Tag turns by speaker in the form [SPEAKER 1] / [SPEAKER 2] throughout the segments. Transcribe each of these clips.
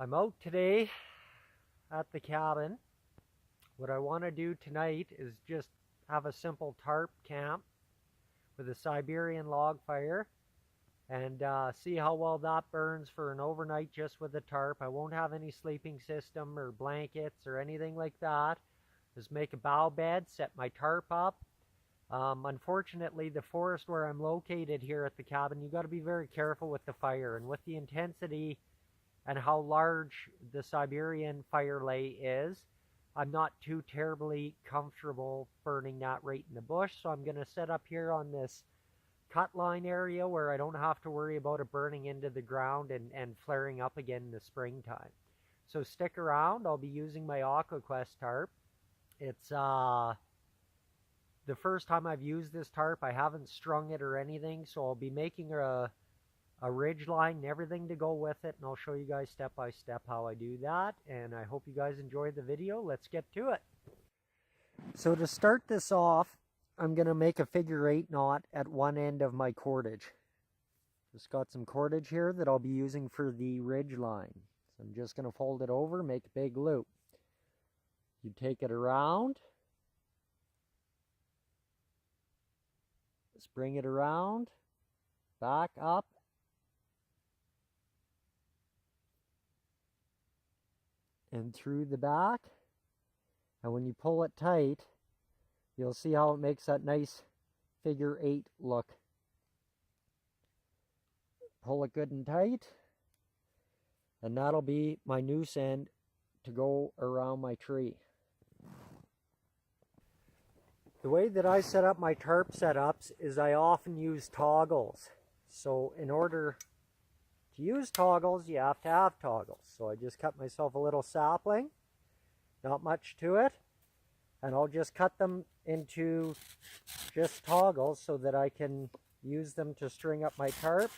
[SPEAKER 1] I'm out today at the cabin. What I want to do tonight is just have a simple tarp camp with a Siberian log fire and see how well that burns for an overnight just with a tarp. I won't have any sleeping system or blankets or anything like that. Just make a bough bed, set my tarp up. Unfortunately, the forest where I'm located here at the cabin, you got to be very careful with the fire, and with the intensity and how large the Siberian fire lay is, I'm not too terribly comfortable burning that right in the bush. So I'm going to set up here on this cut line area where I don't have to worry about it burning into the ground and flaring up again in the springtime. So stick around. I'll be using my AquaQuest tarp. It's the first time I've used this tarp. I haven't strung it or anything, so I'll be making a ridge line and everything to go with it, and I'll show you guys step by step how I do that, and I hope you guys enjoyed the video. Let's get to it. So to start this off, I'm going to make a figure-8 knot at one end of my cordage. Just got some cordage here that I'll be using for the ridge line. So I'm just going to fold it over, make a big loop. You take it around, just bring it around, back up, and through the back, and when you pull it tight, you'll see how it makes that nice figure-8 look. Pull it good and tight, and that'll be my noose end to go around my tree. The way that I set up my tarp setups is I often use toggles. So in order to use toggles, you have to have toggles. So I just cut myself a little sapling, not much to it, and I'll just cut them into just toggles so that I can use them to string up my tarp.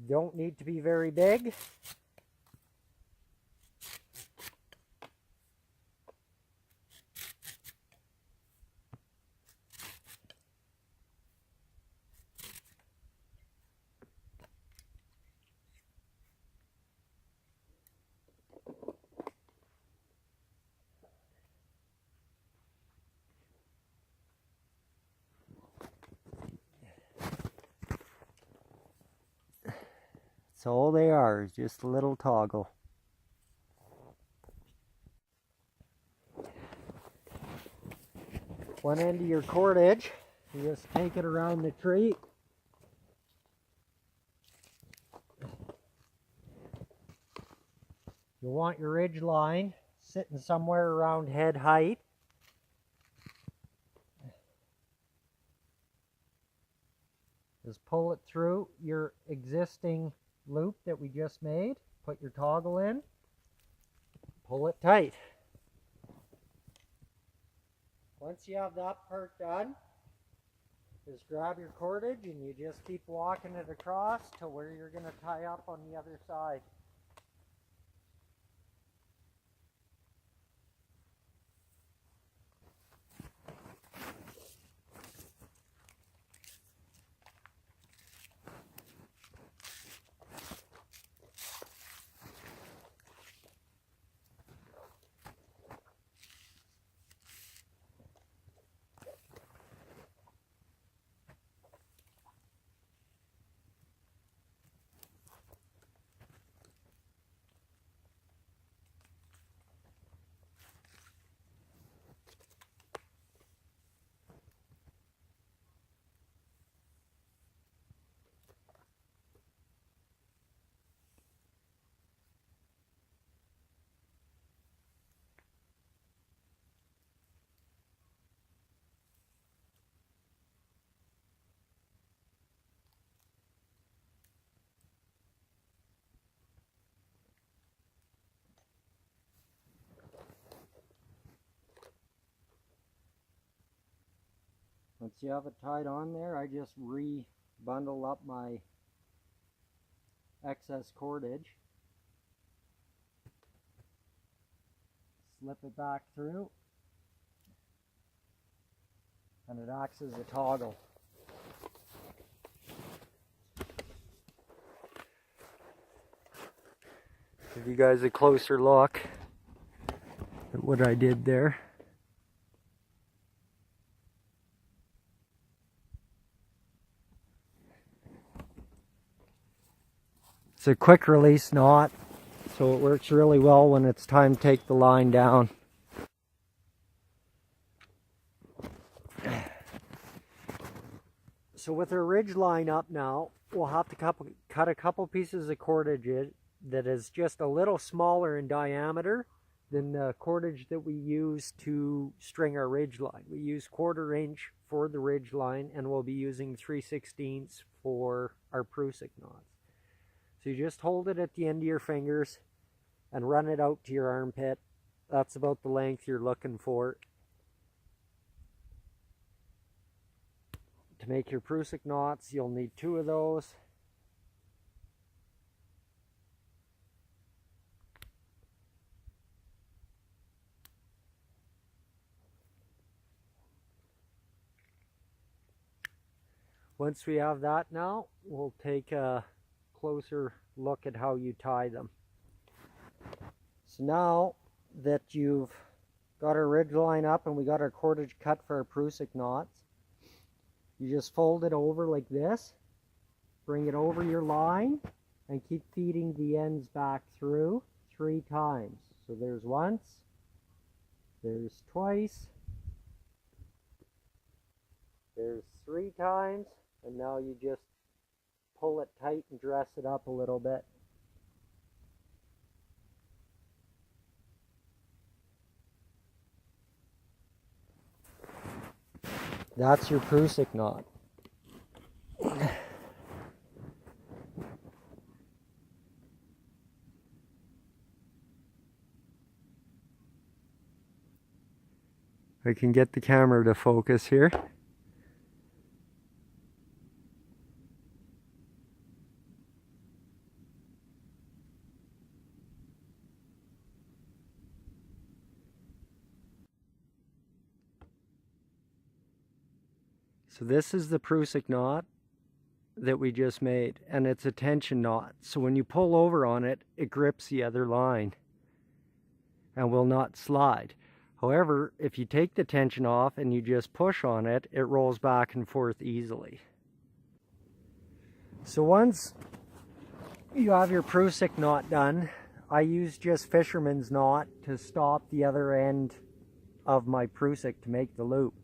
[SPEAKER 1] Don't need to be very big. So all they are is just a little toggle. One end of your cordage, you just take it around the tree. You want your ridge line sitting somewhere around head height. Just pull it through your existing loop that we just made. Put your toggle in. Pull it tight. Once you have that part done, just grab your cordage and you just keep walking it across to where you're going to tie up on the other side. Once you have it tied on there, I just re-bundle up my excess cordage. Slip it back through, and it acts as a toggle. Give you guys a closer look at what I did there. It's a quick release knot, so it works really well when it's time to take the line down. So with our ridge line up now, we'll have to cut a couple pieces of cordage that is just a little smaller in diameter than the cordage that we use to string our ridge line. We use 1/4 inch for the ridge line, and we'll be using 3/16 for our prusik knots. So you just hold it at the end of your fingers and run it out to your armpit. That's about the length you're looking for. To make your prusik knots, you'll need 2 of those. Once we have that now, we'll take a closer look at how you tie them. So now that you've got our ridge line up and we got our cordage cut for our prusik knots, you just fold it over like this, bring it over your line, and keep feeding the ends back through 3 times. So there's once, there's twice, there's 3 times, and now you just pull it tight and dress it up a little bit. That's your prusik knot. I can get the camera to focus here. So this is the prusik knot that we just made, and it's a tension knot. So when you pull over on it, it grips the other line and will not slide. However, if you take the tension off and you just push on it, it rolls back and forth easily. So once you have your prusik knot done, I use just fisherman's knot to stop the other end of my prusik to make the loop.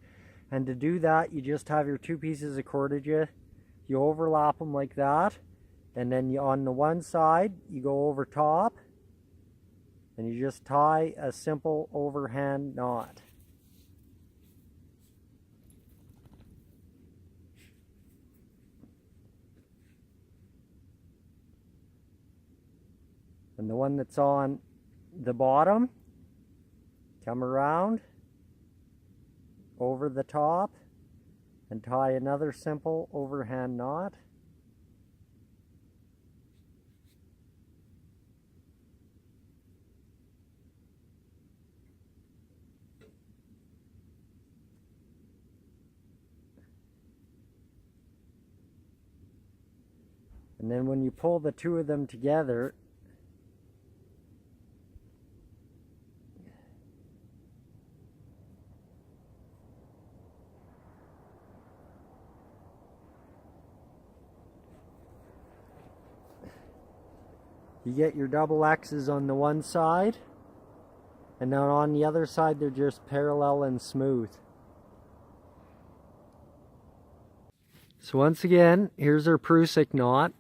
[SPEAKER 1] And to do that, you just have your 2 pieces of cordage, you overlap them like that, and then on the one side, you go over top, and you just tie a simple overhand knot. And the one that's on the bottom, come around over the top and tie another simple overhand knot. And then when you pull the 2 of them together, you get your double X's on the one side, and then on the other side they're just parallel and smooth. So once again, here's our prusik knot.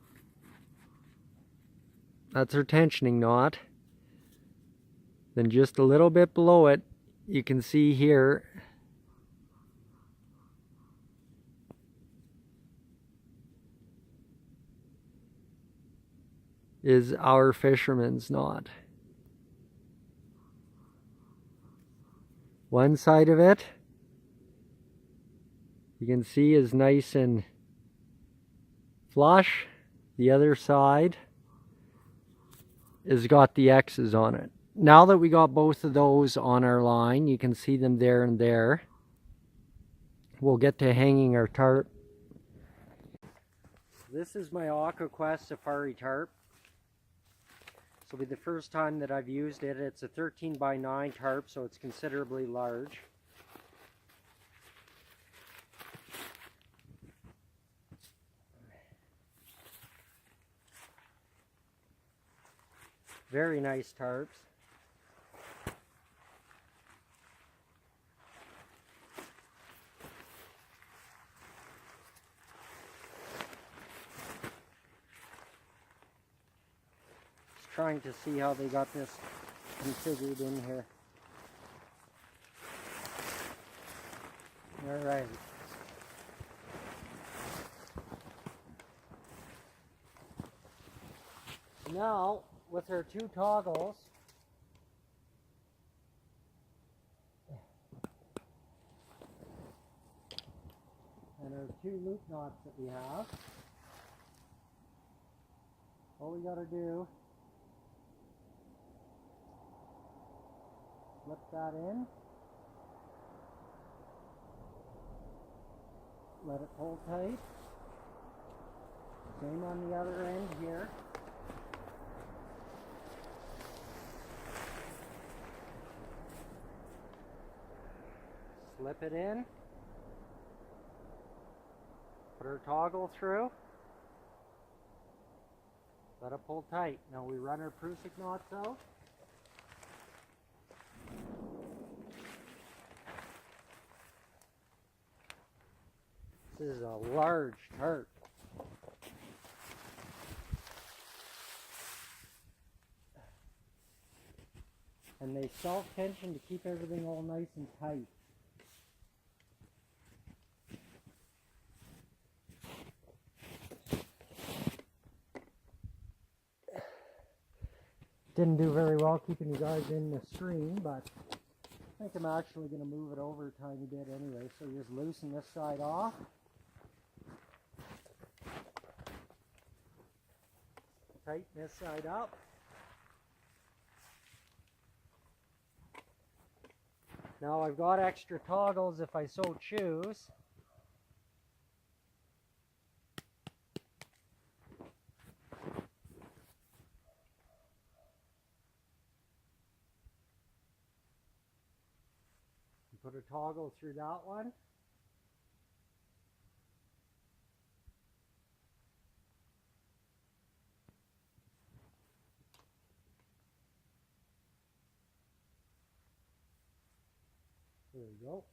[SPEAKER 1] That's our tensioning knot. Then just a little bit below it, you can see here is our fisherman's knot. One side of it, you can see, is nice and flush. The other side has got the X's on it. Now that we got both of those on our line, you can see them there and there. We'll get to hanging our tarp. This is my AquaQuest Safari tarp. This will be the first time that I've used it. It's a 13 by 9 tarp, so it's considerably large. Very nice tarps. Just trying to see how they got this configured in here. All right. Now, with our 2 toggles, and our 2 loop knots that we have, all we got to do, slip that in, let it pull tight, same on the other end here. Slip it in, put our toggle through, let it pull tight. Now we run our Prusik knots out. This is a large tarp. And they self-tension to keep everything all nice and tight. Didn't do very well keeping you guys in the stream, but I think I'm actually going to move it over a tiny bit anyway. So just loosen this side off. Tighten this side up. Now I've got extra toggles if I so choose. Put a toggle through that one. There we go.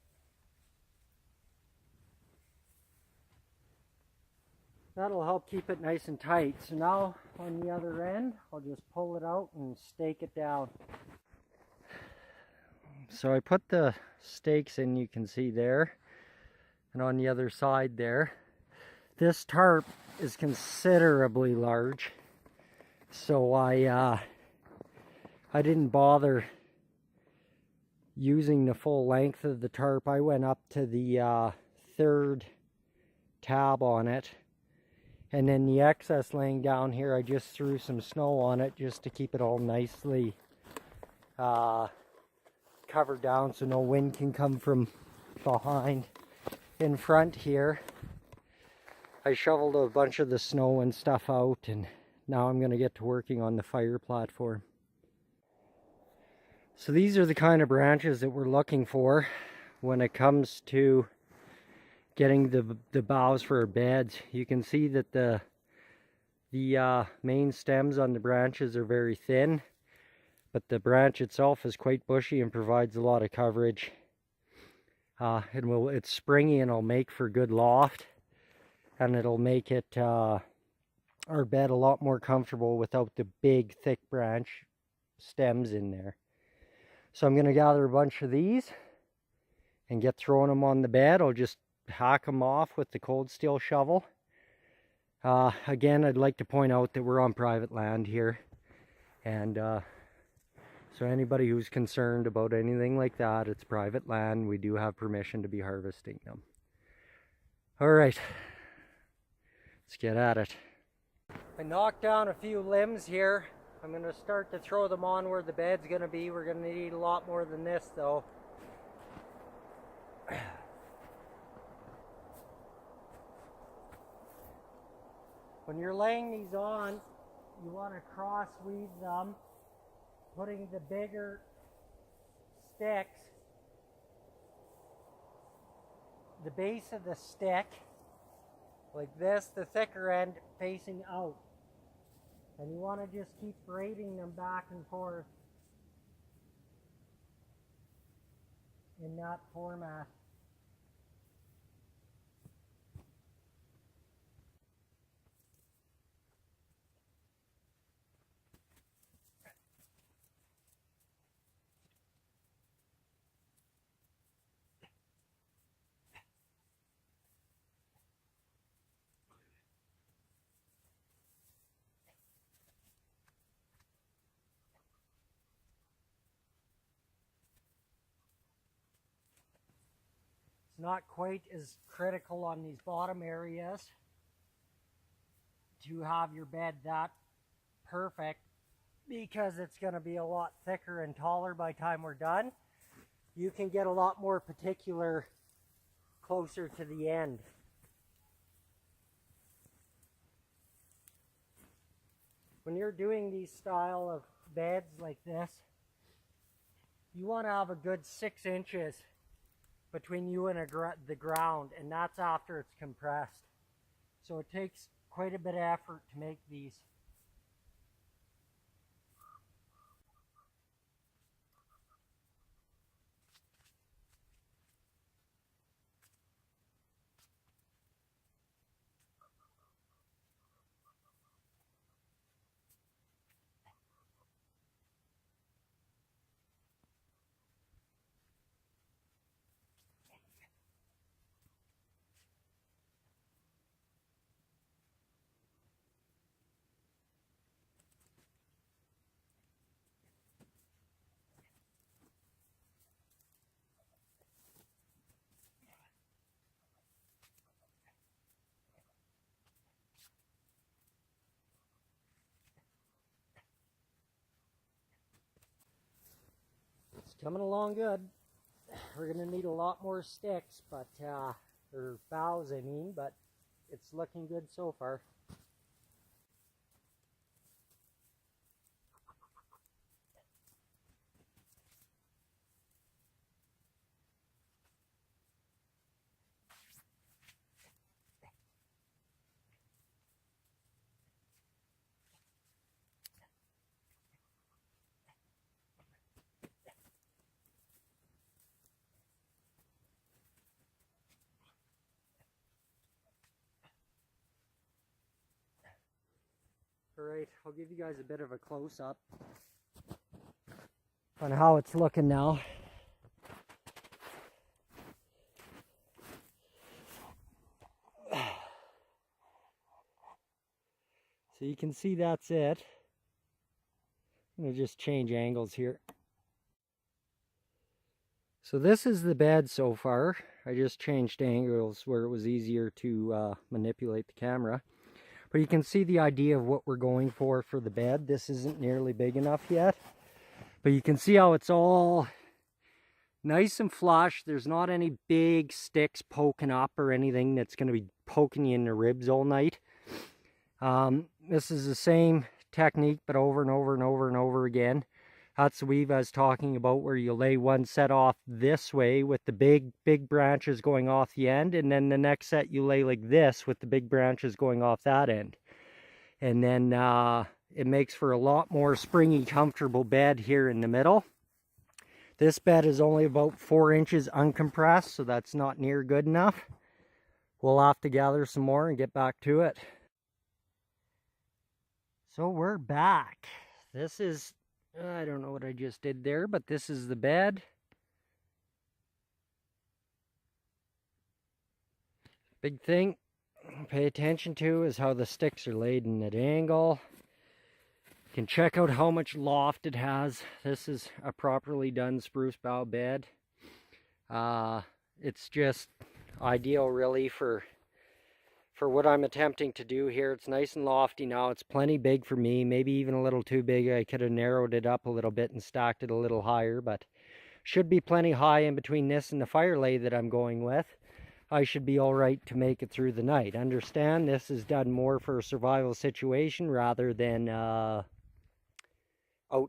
[SPEAKER 1] That'll help keep it nice and tight. So now on the other end, I'll just pull it out and stake it down. So I put the stakes in, you can see there, and on the other side there. This tarp is considerably large, so I didn't bother using the full length of the tarp. I went up to the 3rd tab on it, and then the excess laying down here, I just threw some snow on it just to keep it all nicely covered down so no wind can come from behind. In front here, I shoveled a bunch of the snow and stuff out, and now I'm going to get to working on the fire platform. So these are the kind of branches that we're looking for when it comes to getting the boughs for our beds. You can see that the main stems on the branches are very thin, but the branch itself is quite bushy and provides a lot of coverage. It's springy and it'll make for good loft, and it'll make it our bed a lot more comfortable without the big thick branch stems in there. So I'm going to gather a bunch of these and get throwing them on the bed. I'll just hack them off with the cold steel shovel. Again, I'd like to point out that we're on private land here, and so anybody who's concerned about anything like that, it's private land. We do have permission to be harvesting them. All right, let's get at it. I knocked down a few limbs here. I'm going to start to throw them on where the bed's going to be. We're going to need a lot more than this though. When you're laying these on, you want to cross weave them, putting the bigger sticks, the base of the stick, like this, the thicker end facing out. And you want to just keep braiding them back and forth in that format. It's not quite as critical on these bottom areas to have your bed that perfect, because it's going to be a lot thicker and taller by the time we're done. You can get a lot more particular closer to the end. When you're doing these style of beds like this, you want to have a good 6 inches between you and the ground, and that's after it's compressed. So it takes quite a bit of effort to make these. It's coming along good. We're going to need a lot more sticks, but or boughs I mean, but it's looking good so far. Alright, I'll give you guys a bit of a close-up on how it's looking now. So you can see that's it. I'm going to just change angles here. So this is the bed so far. I just changed angles where it was easier to manipulate the camera. But you can see the idea of what we're going for the bed. This isn't nearly big enough yet. But you can see how it's all nice and flush. There's not any big sticks poking up or anything that's going to be poking you in the ribs all night. This is the same technique, but over and over and over and over again. That's the weave I was talking about, where you lay one set off this way with the big branches going off the end, and then the next set you lay like this with the big branches going off that end. And then it makes for a lot more springy, comfortable bed here in the middle. This bed is only about 4 inches uncompressed, so that's not near good enough. We'll have to gather some more and get back to it. So we're back. This is, I don't know what I just did there, but this is the bed. Big thing pay attention to is how the sticks are laid in an angle. You can check out how much loft it has. This is a properly done spruce bough bed. It's just ideal really for what I'm attempting to do here. It's nice and lofty now. It's plenty big for me, maybe even a little too big. I could have narrowed it up a little bit and stacked it a little higher, but should be plenty high in between this and the fire lay that I'm going with. I should be all right to make it through the night. Understand, this is done more for a survival situation rather than out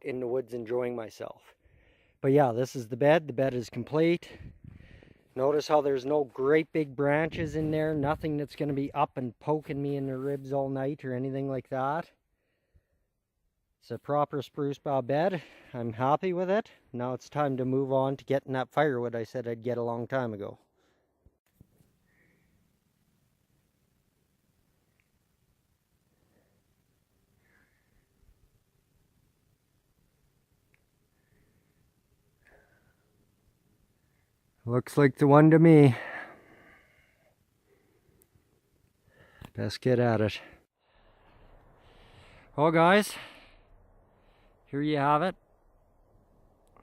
[SPEAKER 1] in the woods enjoying myself. But yeah, this is the bed. The bed is complete. Notice how there's no great big branches in there. Nothing that's going to be up and poking me in the ribs all night or anything like that. It's a proper spruce bough bed. I'm happy with it. Now it's time to move on to getting that firewood I said I'd get a long time ago. Looks like the one to me. Best get at it. Well guys, here you have it.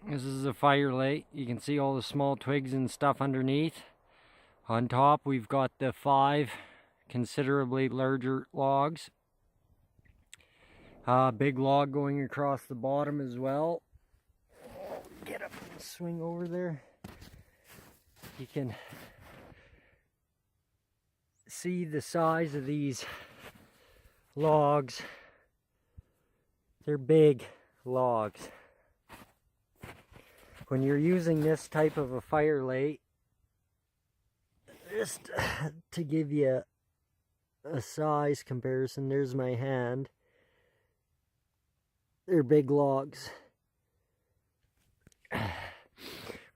[SPEAKER 1] This is a fire lay. You can see all the small twigs and stuff underneath. On top we've got the 5 considerably larger logs. Big log going across the bottom as well. Get up and swing over there. You can see the size of these logs. They're big logs. When you're using this type of a fire lay, just to give you a size comparison, there's my hand. They're big logs.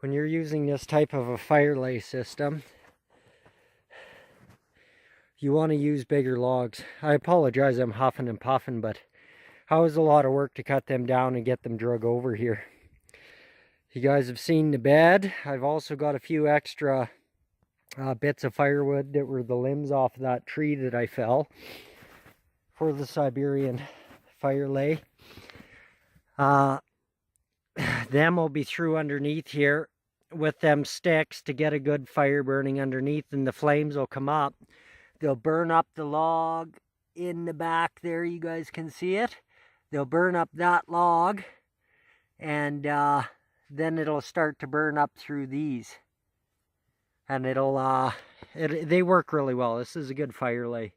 [SPEAKER 1] When you're using this type of a fire lay system, you want to use bigger logs. I apologize, I'm huffing and puffing, but it was a lot of work to cut them down and get them drug over here. You guys have seen the bed. I've also got a few extra bits of firewood that were the limbs off of that tree that I fell for the Siberian fire lay. Them will be through underneath here with them sticks to get a good fire burning underneath, and the flames will come up. They'll burn up the log in the back there. You guys can see it. They'll burn up that log, and then it'll start to burn up through these. And they work really well. This is a good fire lay.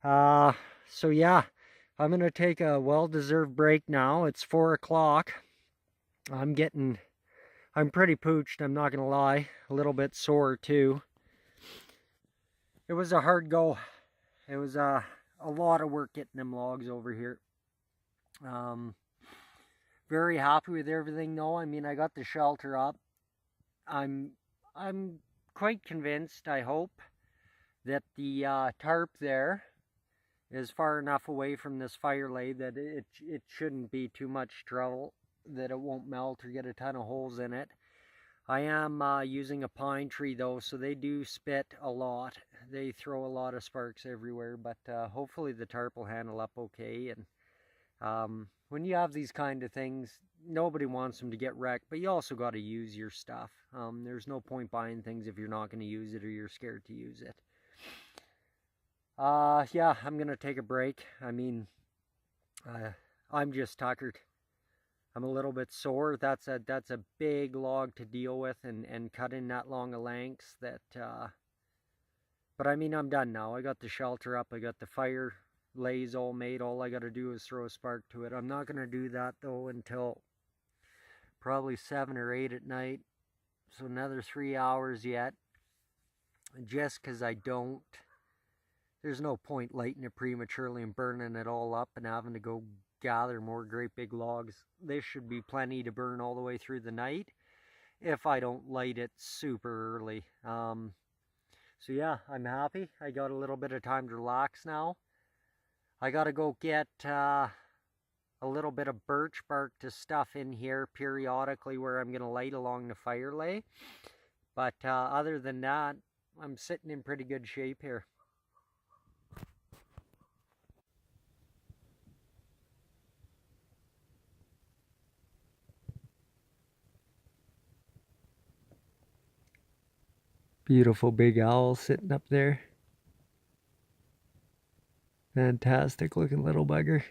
[SPEAKER 1] So yeah, I'm going to take a well-deserved break now. It's 4 o'clock. I'm pretty pooched, I'm not going to lie. A little bit sore too. It was a hard go. It was a lot of work getting them logs over here. Very happy with everything though. I mean, I got the shelter up. I'm quite convinced, I hope, that the tarp there is far enough away from this fire lay that it shouldn't be too much trouble, that it won't melt or get a ton of holes in it. I am using a pine tree though, so they do spit a lot. They throw a lot of sparks everywhere, but hopefully the tarp will handle up okay. And when you have these kind of things, nobody wants them to get wrecked, but you also got to use your stuff. There's no point buying things if you're not going to use it or you're scared to use it. Yeah, I'm going to take a break. I mean, I'm just tuckered. I'm a little bit sore. That's a big log to deal with and cut in that long a lengths that, but I mean, I'm done now. I got the shelter up. I got the fire lays all made. All I got to do is throw a spark to it. I'm not going to do that though until probably 7 or 8 at night. So another 3 hours yet. Just because there's no point lighting it prematurely and burning it all up and having to go gather more great big logs. This should be plenty to burn all the way through the night if I don't light it super early. So yeah, I'm happy. I got a little bit of time to relax now. I gotta go get a little bit of birch bark to stuff in here periodically where I'm gonna light along the fire lay. But other than that, I'm sitting in pretty good shape here. Beautiful big owl sitting up there. Fantastic looking little bugger.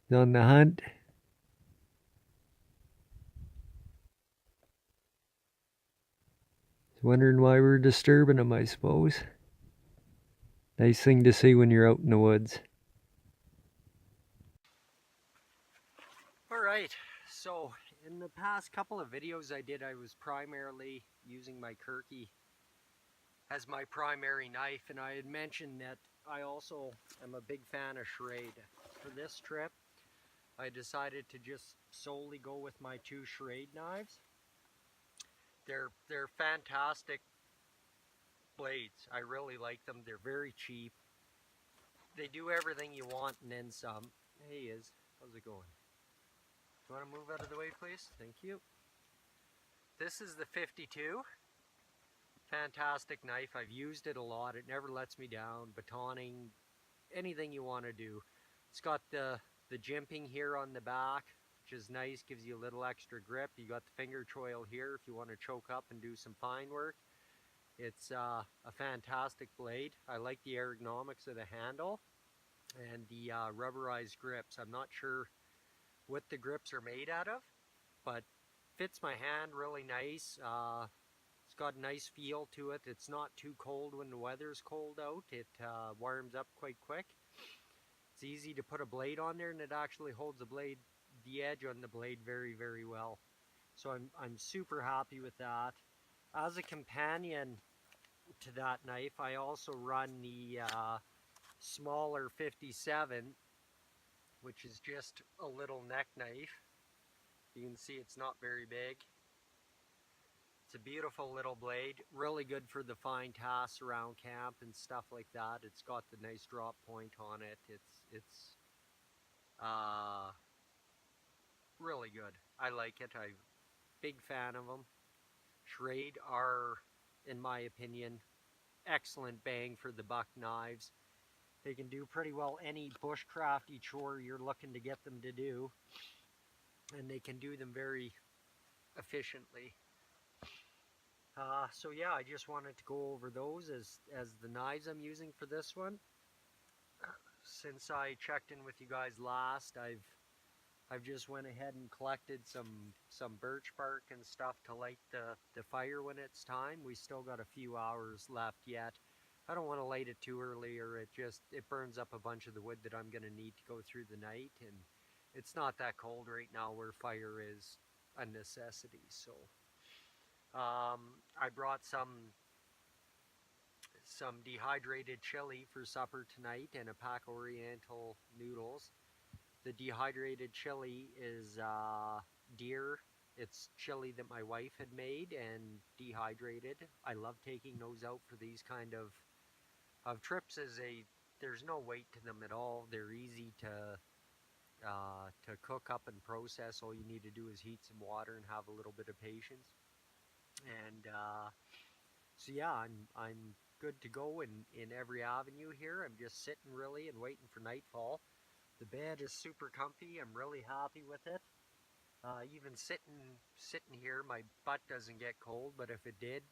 [SPEAKER 1] He's on the hunt. Wondering why we're disturbing them, I suppose. Nice thing to see when you're out in the woods. Alright, so in the past couple of videos I did, I was primarily using my Kirky as my primary knife, and I had mentioned that I also am a big fan of Schrade. For this trip, I decided to just solely go with my two Schrade knives. They're fantastic blades. I really like them. They're very cheap. They do everything you want and then some. Hey, how's it going? Do you want to move out of the way, please? Thank you. This is the 52. Fantastic knife. I've used it a lot. It never lets me down. Batoning, anything you want to do. It's got the jimping here on the back, which is nice. Gives you a little extra grip. You got the finger choil here if you want to choke up and do some fine work. It's a fantastic blade. I like the ergonomics of the handle and the rubberized grips. I'm not sure what the grips are made out of, but fits my hand really nice. It's got a nice feel to it. It's not too cold when the weather's cold out. It warms up quite quick. It's easy to put a blade on there, and it actually holds the edge on the blade very, very well. So I'm super happy with that. As a companion to that knife, I also run the smaller 57, which is just a little neck knife. You can see it's not very big. It's a beautiful little blade, really good for the fine tasks around camp and stuff like that. It's got the nice drop point on it. It's really good. I like it. I'm a big fan of them. Schrade are, in my opinion, excellent bang for the buck knives. They can do pretty well any bushcrafty chore you're looking to get them to do, and they can do them very efficiently. So yeah, I just wanted to go over those as the knives I'm using for this one. Since I checked in with you guys last, I've just went ahead and collected some birch bark and stuff to light the fire when it's time. We still got a few hours left yet. I don't want to light it too early, or it burns up a bunch of the wood that I'm going to need to go through the night, and it's not that cold right now where fire is a necessity. So I brought some dehydrated chili for supper tonight and a pack of Oriental noodles. The dehydrated chili is deer. It's chili that my wife had made and dehydrated. I love taking those out for these kind of trips. There's no weight to them at all. They're easy to cook up and process. All you need to do is heat some water and have a little bit of patience. And so yeah, I'm good to go in every avenue here. I'm just sitting really and waiting for nightfall. The bed is super comfy. I'm really happy with it. Even sitting here, my butt doesn't get cold, but if it did,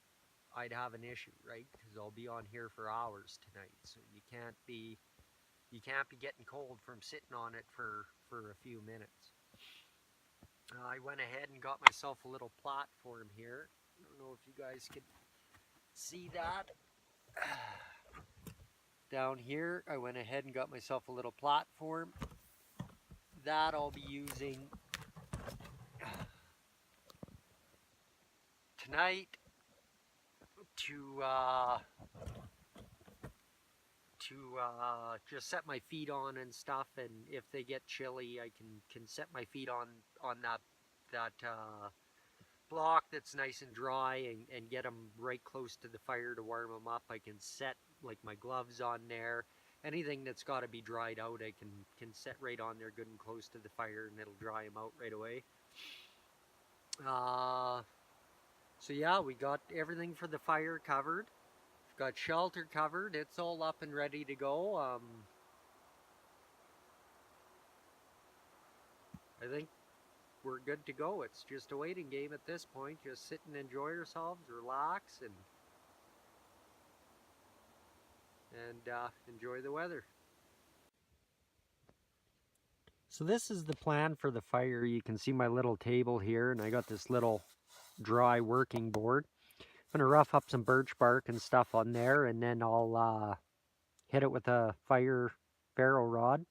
[SPEAKER 1] I'd have an issue, right? Because I'll be on here for hours tonight. So you can't be getting cold from sitting on it for a few minutes. I went ahead and got myself a little platform here. I don't know if you guys can see that. Down here, I went ahead and got myself a little platform that I'll be using tonight to just set my feet on and stuff. And if they get chilly, I can set my feet on that block that's nice and dry and get them right close to the fire to warm them up. I can set like my gloves on there. Anything that's got to be dried out, I can set right on there good and close to the fire, and it'll dry them out right away. So yeah, we got everything for the fire covered. We've got shelter covered. It's all up and ready to go. I think we're good to go. It's just a waiting game at this point. Just sit and enjoy yourselves, relax, and enjoy the weather. So this is the plan for the fire. You can see my little table here, and I got this little dry working board. gonna rough up some birch bark and stuff on there, and then I'll hit it with a ferro rod,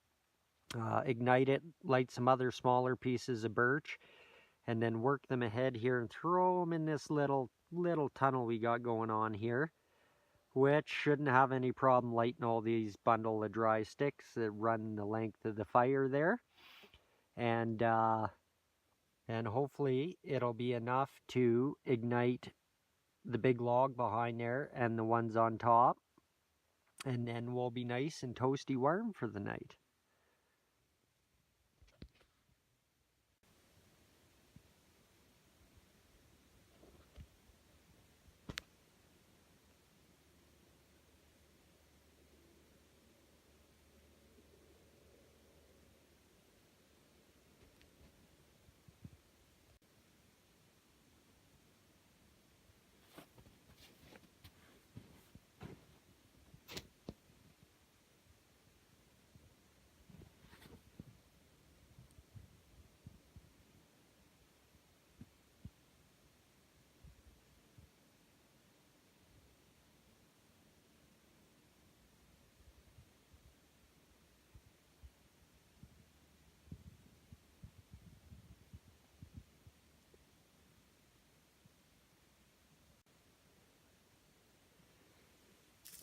[SPEAKER 1] ignite it, light some other smaller pieces of birch, and then work them ahead here and throw them in this little tunnel we got going on here, which shouldn't have any problem lighting all these bundle of dry sticks that run the length of the fire there, and hopefully it'll be enough to ignite the big log behind there and the ones on top, and then we'll be nice and toasty warm for the night.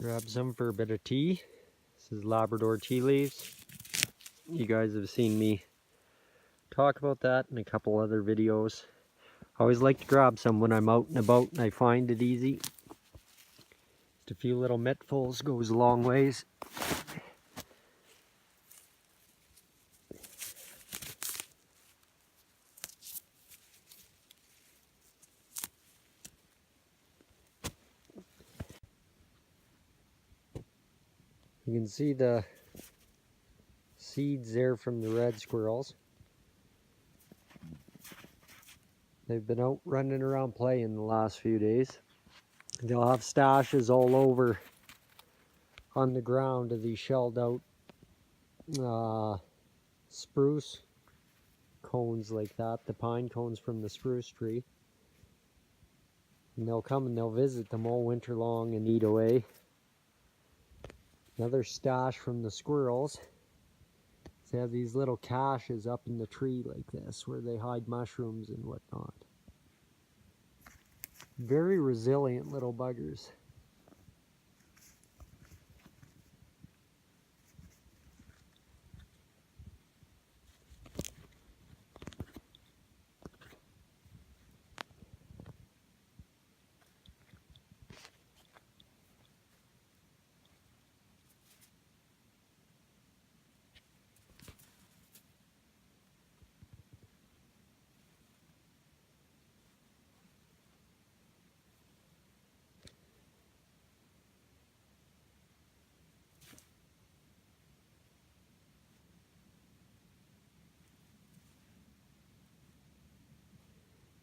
[SPEAKER 1] Grab some for a bit of tea. This is Labrador tea leaves. You guys have seen me talk about that in a couple other videos. I always like to grab some when I'm out and about and I find it easy. Just a few little mittfuls goes a long ways. You can see the seeds there from the red squirrels. They've been out running around playing the last few days. They'll have stashes all over on the ground of these shelled out spruce cones like that, the pine cones from the spruce tree. And they'll come and they'll visit them all winter long and eat away. Another stash from the squirrels. They have these little caches up in the tree like this where they hide mushrooms and whatnot. Very resilient little buggers.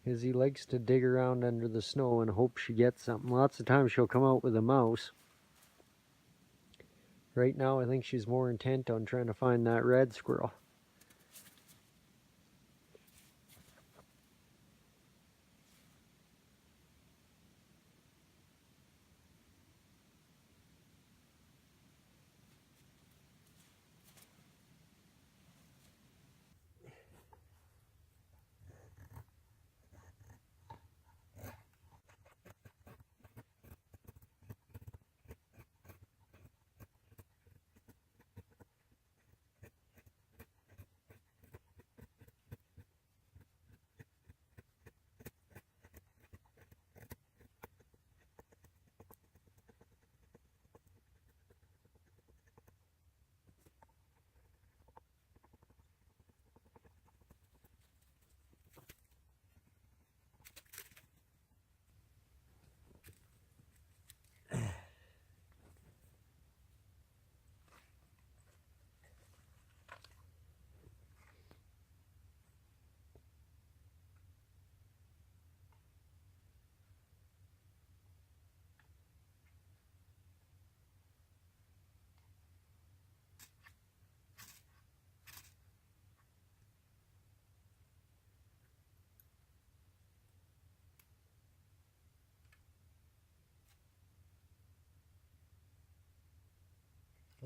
[SPEAKER 1] Because he likes to dig around under the snow and hope she gets something. Lots of times she'll come out with a mouse. Right now I think she's more intent on trying to find that red squirrel.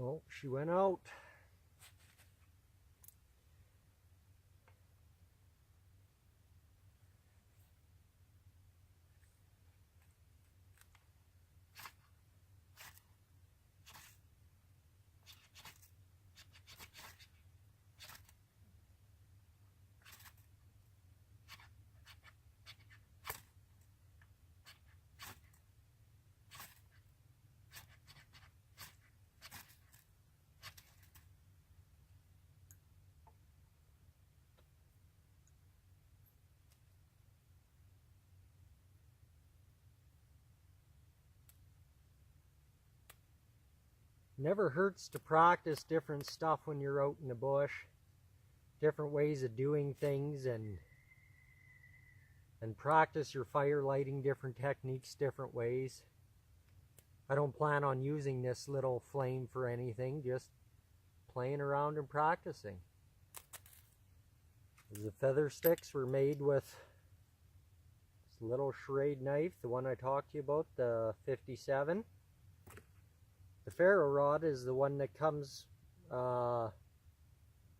[SPEAKER 1] Oh, she went out. Never hurts to practice different stuff when you're out in the bush. Different ways of doing things, and practice your fire lighting, different techniques, different ways. I don't plan on using this little flame for anything, just playing around and practicing. The feather sticks were made with this little charade knife, the one I talked to you about, the 57. The ferro rod is the one that comes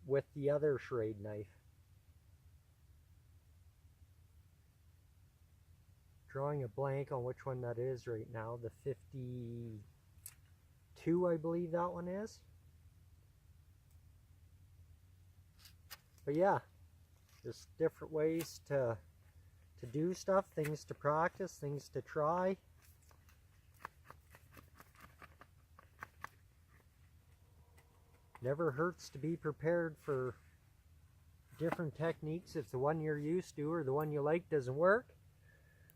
[SPEAKER 1] with the other charade knife. Drawing a blank on which one that is right now. The 52, I believe that one is. But yeah, just different ways to do stuff, things to practice, things to try. Never hurts to be prepared for different techniques if the one you're used to or the one you like doesn't work.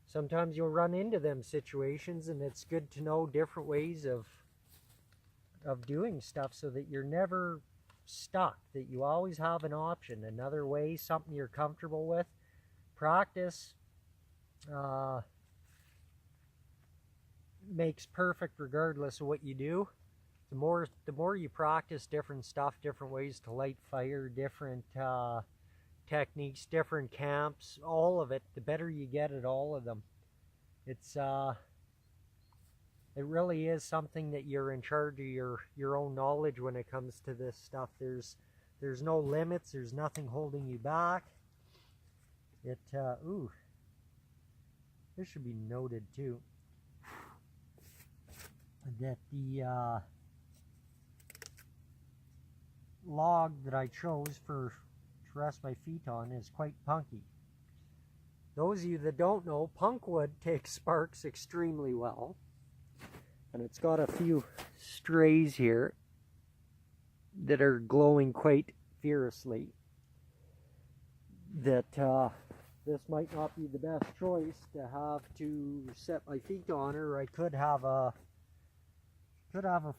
[SPEAKER 1] Sometimes you'll run into them situations, and it's good to know different ways of doing stuff so that you're never stuck, that you always have an option, another way, something you're comfortable with. Practice makes perfect regardless of what you do. The more you practice different stuff, different ways to light fire, different techniques, different camps, all of it, the better you get at all of them. It's it really is something that you're in charge of your own knowledge when it comes to this stuff. There's no limits, there's nothing holding you back. It ooh, this should be noted too, that the log that I chose to rest my feet on is quite punky. Those of you that don't know, punk wood takes sparks extremely well, and it's got a few strays here that are glowing quite fiercely. That this might not be the best choice to have to set my feet on, or I could have a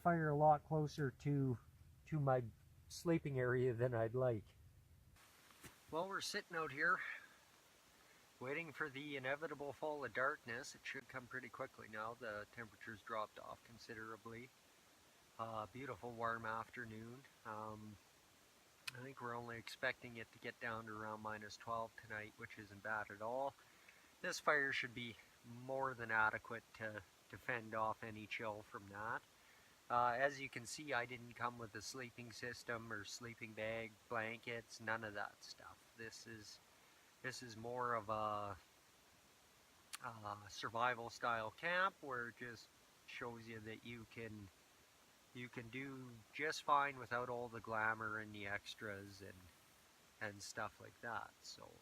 [SPEAKER 1] fire a lot closer to my sleeping area than I'd like. Well, we're sitting out here waiting for the inevitable fall of darkness. It should come pretty quickly now. The temperature's dropped off considerably. Beautiful warm afternoon. I think we're only expecting it to get down to around -12 tonight, which isn't bad at all. This fire should be more than adequate to fend off any chill from that. As you can see, I didn't come with a sleeping system or sleeping bag, blankets, none of that stuff. This is more of a survival style camp, where it just shows you that you can do just fine without all the glamour and the extras and stuff like that. So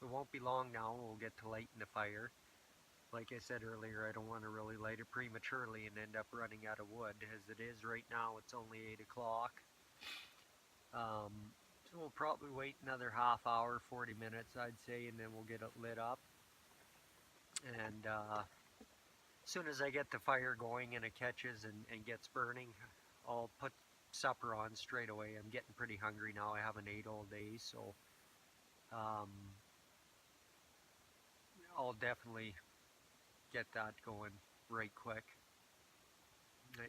[SPEAKER 1] it won't be long now, we'll get to lighting the fire. Like I said earlier, I don't want to really light it prematurely and end up running out of wood. As it is right now, it's only 8 o'clock. So we'll probably wait another half hour, 40 minutes I'd say, and then we'll get it lit up. And as soon as I get the fire going and it catches and gets burning, I'll put supper on straight away. I'm getting pretty hungry now. I haven't ate all day, so I'll definitely get that going right quick.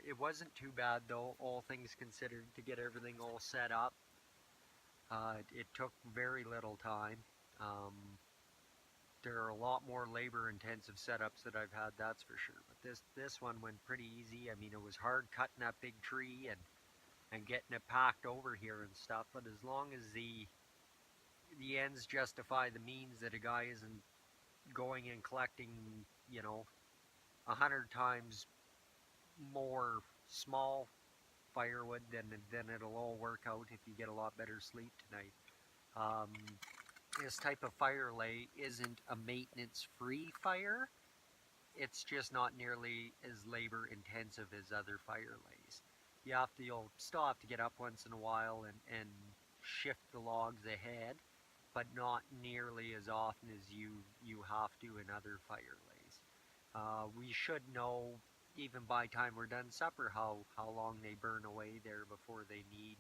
[SPEAKER 1] It wasn't too bad though, all things considered, to get everything all set up. It took very little time. There are a lot more labor-intensive setups that I've had, that's for sure. But this one went pretty easy. I mean, it was hard cutting that big tree and getting it packed over here and stuff. But as long as the ends justify the means, that a guy isn't going and collecting, you know, 100 times more small firewood, then it'll all work out if you get a lot better sleep tonight. This type of fire lay isn't a maintenance-free fire. It's just not nearly as labor-intensive as other fire lays. You'll still have to get up once in a while and shift the logs ahead, but not nearly as often as you have to in other fire lays. We should know, even by the time we're done supper, how long they burn away there before they need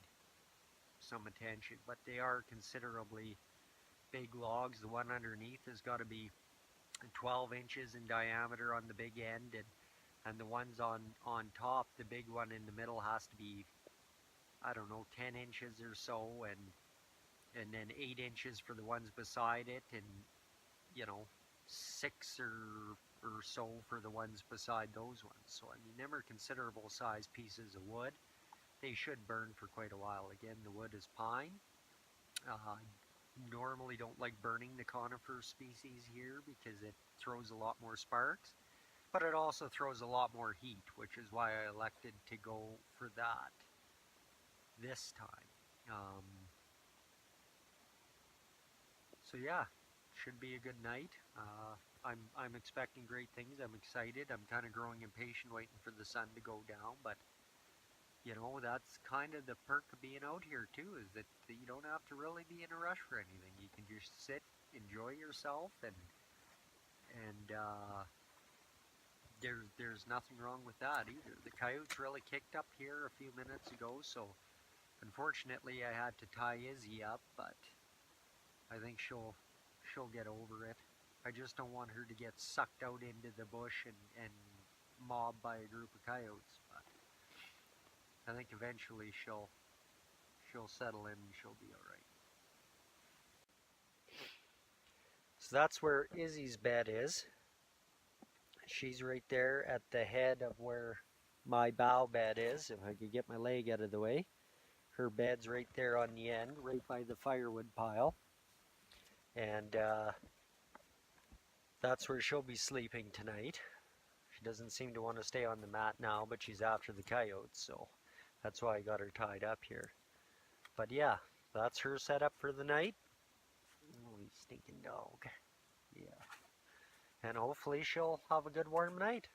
[SPEAKER 1] some attention. But they are considerably big logs. The one underneath has got to be 12 inches in diameter on the big end, and the ones on top, the big one in the middle has to be, I don't know, 10 inches or so, and then 8 inches for the ones beside it, and, you know, 6 or so for the ones beside those ones. So I mean, them are considerable size pieces of wood. They should burn for quite a while. Again, the wood is pine. Normally don't like burning the conifer species here because it throws a lot more sparks, but it also throws a lot more heat, which is why I elected to go for that this time. So yeah, should be a good night. I'm expecting great things. I'm excited. I'm kind of growing impatient waiting for the sun to go down, but you know, that's kind of the perk of being out here too, is that you don't have to really be in a rush for anything. You can just sit, enjoy yourself, and there's nothing wrong with that either. The coyotes really kicked up here a few minutes ago, so unfortunately I had to tie Izzy up, but I think she'll get over it. I just don't want her to get sucked out into the bush and mobbed by a group of coyotes, but I think eventually she'll settle in and she'll be alright. So that's where Izzy's bed is. She's right there at the head of where my bow bed is. If I could get my leg out of the way. Her bed's right there on the end, right by the firewood pile. And that's where she'll be sleeping tonight. She doesn't seem to want to stay on the mat now, but she's after the coyotes, so that's why I got her tied up here. But yeah, that's her setup for the night. Oh, you stinking dog. Yeah. And hopefully she'll have a good warm night.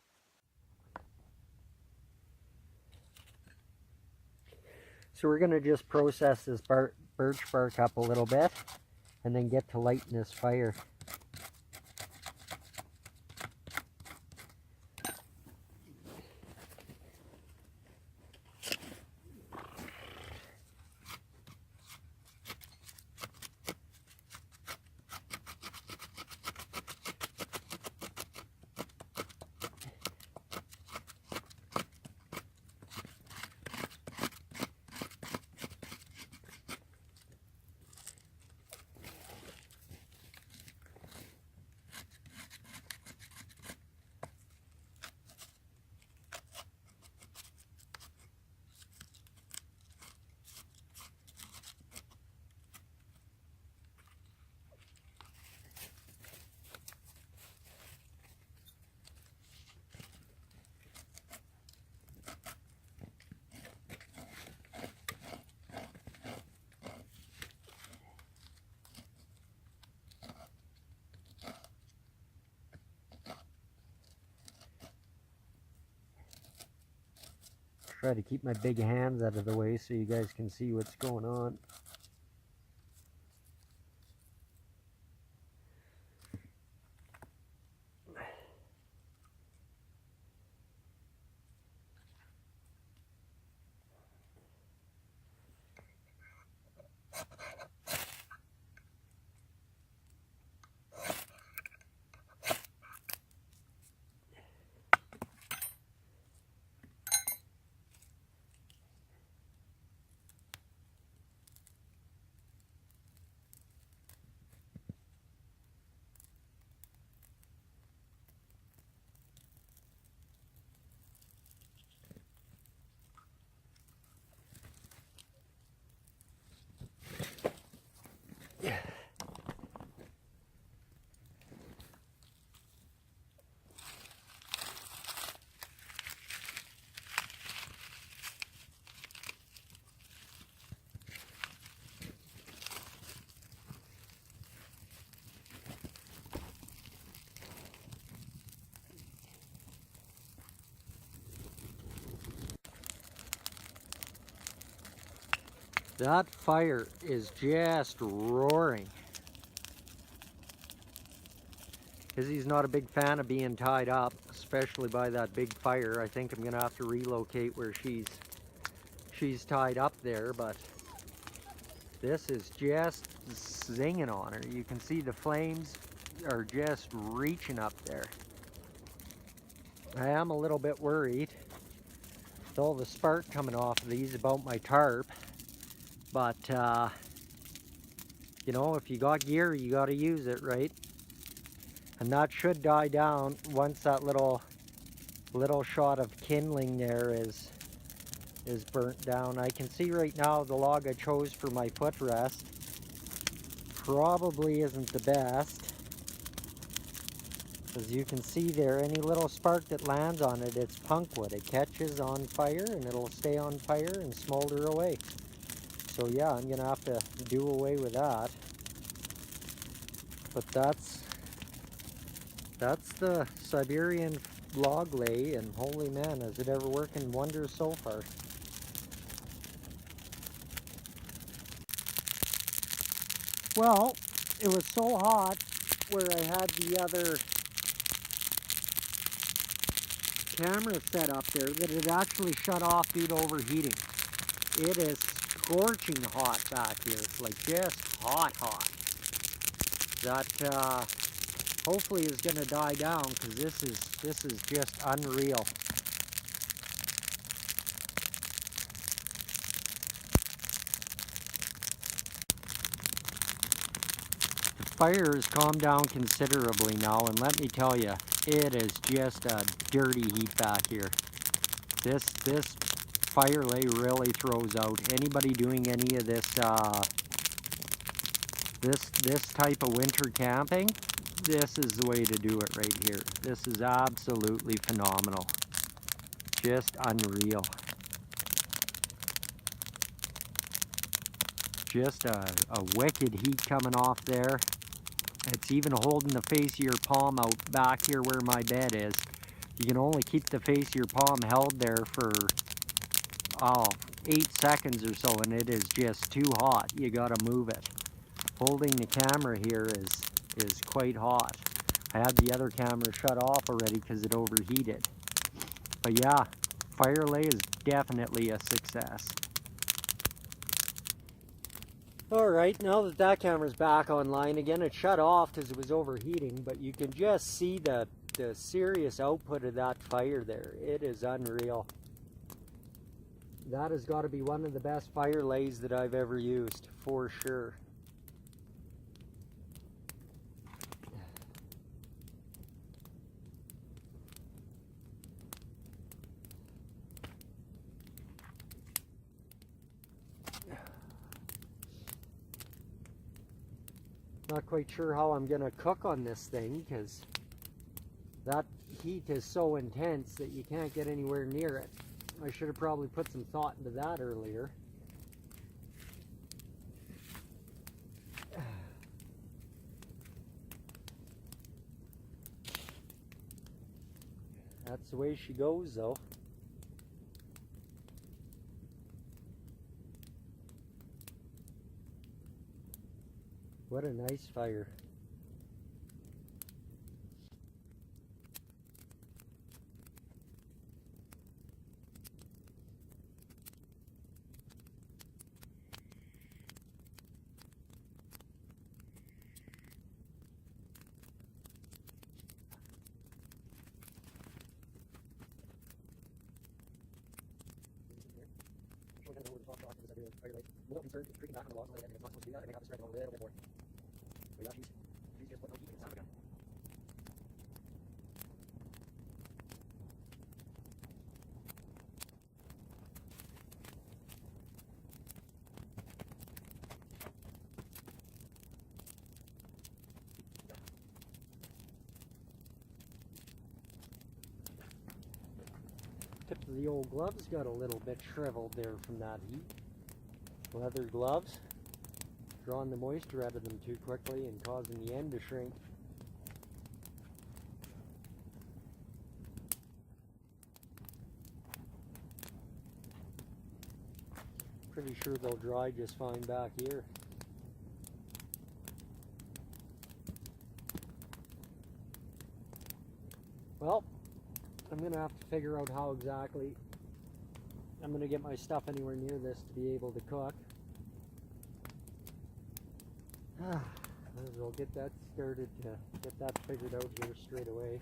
[SPEAKER 1] So we're going to just process this birch bark up a little bit and then get to lighting this fire. Try to keep my big hands out of the way so you guys can see what's going on. That fire is just roaring. Izzy's not a big fan of being tied up, especially by that big fire. I think I'm gonna have to relocate where she's tied up there, but this is just zinging on her. You can see the flames are just reaching up there. I am a little bit worried with all the spark coming off of these about my tarp, but you know, if you got gear, you got to use it, right? And that should die down once that little shot of kindling there is burnt down. I can see right now the log I chose for my footrest probably isn't the best. As you can see there, any little spark that lands on it, it's punkwood. It catches on fire and it'll stay on fire and smolder away. So yeah, I'm gonna have to do away with that. But that's the Siberian log lay, and holy man, is it ever working wonders so far. Well, it was so hot where I had the other camera set up there that it actually shut off due to overheating. It is scorching hot back here, like just hot. That hopefully is going to die down, because this is just unreal. The fire has calmed down considerably now, and let me tell you, it is just a dirty heat back here. This fire lay really throws out. Anybody doing any of this this type of winter camping, this is the way to do it right here. This is absolutely phenomenal. Just unreal. Just a wicked heat coming off there. It's even holding the face of your palm out back here where my bed is. You can only keep the face of your palm held there for 8 seconds or so, and it is just too hot. You gotta move it. Holding the camera here is quite hot. I had the other camera shut off already because it overheated. But yeah, fire lay is definitely a success. Alright, now that that camera's back online again, it shut off because it was overheating, but you can just see the serious output of that fire there. It is unreal. That has got to be one of the best fire lays that I've ever used, for sure. Not quite sure how I'm going to cook on this thing, because that heat is so intense that you can't get anywhere near it. I should have probably put some thought into that earlier. That's the way she goes, though. What a nice fire. Little concerned, creeping back on the log, and it's not supposed to do that. I may have to spread it a little bit more. But yeah, she's just putting no heat in the sound again. Tip of the old gloves got a little bit shriveled there from that heat. Leather gloves, drawing the moisture out of them too quickly and causing the end to shrink. Pretty sure they'll dry just fine back here. Well, I'm gonna have to figure out how exactly I'm gonna get my stuff anywhere near this to be able to cook. Might as well get that started to get that figured out here straight away.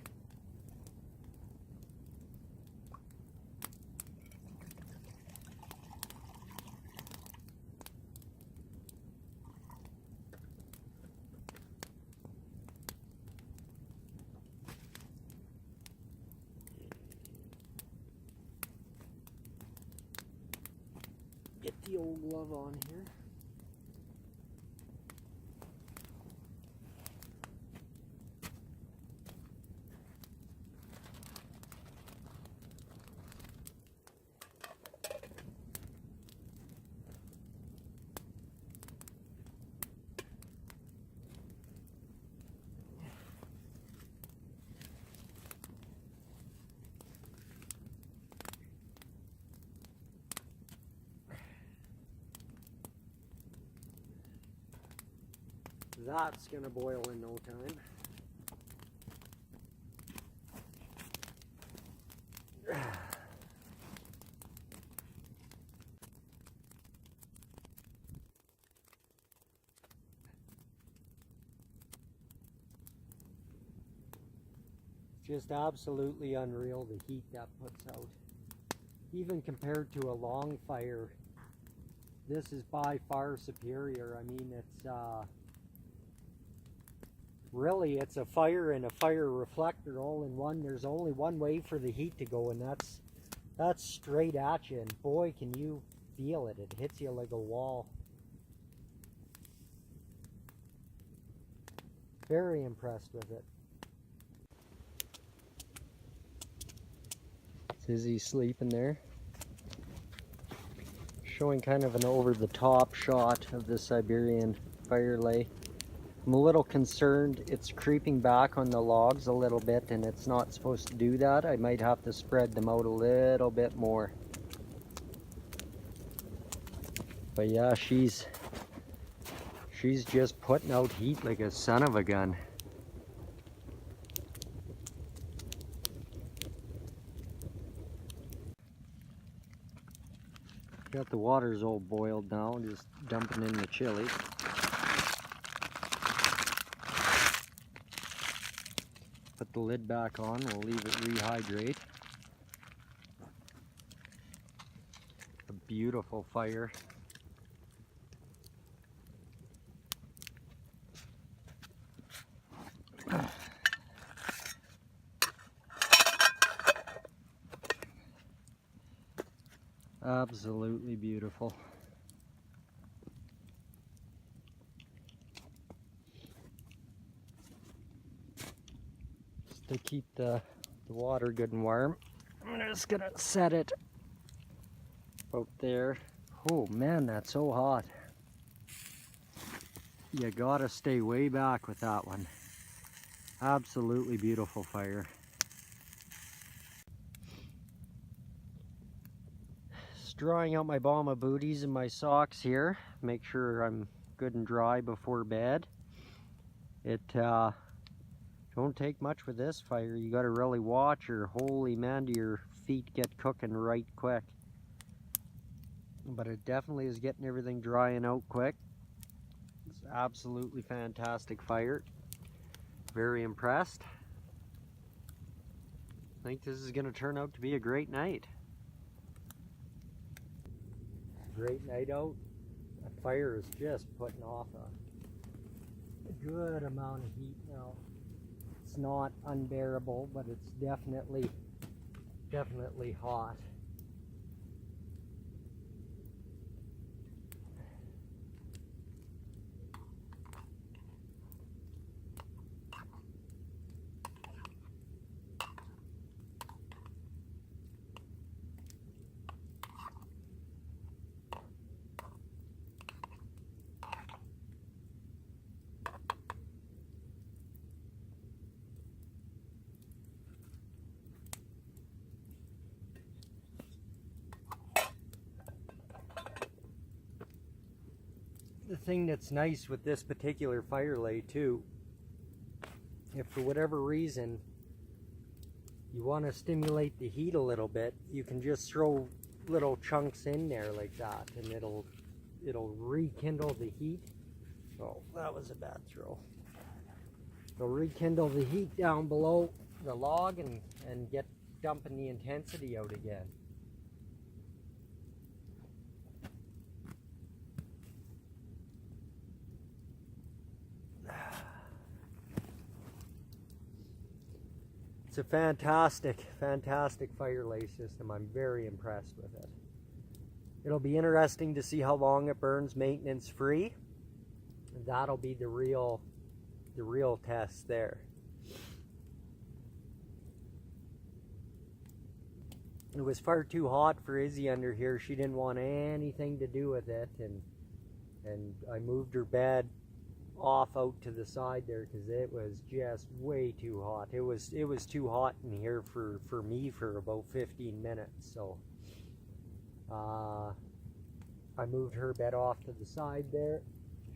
[SPEAKER 1] Get the old glove on here. That's gonna boil in no time. Just absolutely unreal the heat that puts out. Even compared to a long fire, this is by far superior. I mean, it's really, it's a fire and a fire reflector all in one. There's only one way for the heat to go, and that's straight at you. And boy, can you feel it. It hits you like a wall. Very impressed with it. Izzy's sleeping there. Showing kind of an over-the-top shot of the Siberian fire lay. I'm a little concerned it's creeping back on the logs a little bit, and it's not supposed to do that. I might have to spread them out a little bit more. But yeah, she's just putting out heat like a son of a gun. Got the water's all boiled now, just dumping in the chili. Put the lid back on, we'll leave it rehydrate. A beautiful fire. Absolutely beautiful. Just to keep the water good and warm, I'm just gonna set it out there. Oh man, that's so hot. You gotta stay way back with that one. Absolutely beautiful fire. Just drying out my Bama booties and my socks here. Make sure I'm good and dry before bed. It don't take much with this fire. You gotta really watch, or holy man, do your feet get cooking right quick. But it definitely is getting everything drying out quick. It's absolutely fantastic fire. Very impressed. I think this is gonna turn out to be a great night. Great night out. The fire is just putting off a good amount of heat now. It's not unbearable, but it's definitely hot. thing that's nice with this particular fire lay too, if for whatever reason you want to stimulate the heat a little bit, you can just throw little chunks in there like that, and it'll rekindle the heat. Oh, that was a bad throw. It'll rekindle the heat down below the log and get dumping the intensity out again. It's a fantastic fire lay system. I'm very impressed with it. It'll be interesting to see how long it burns maintenance free. That'll be the real test there. It was far too hot for Izzy under here. She didn't want anything to do with it, and I moved her bed off out to the side there because it was just way too hot. It was too hot in here for me for about 15 minutes. So I moved her bed off to the side there.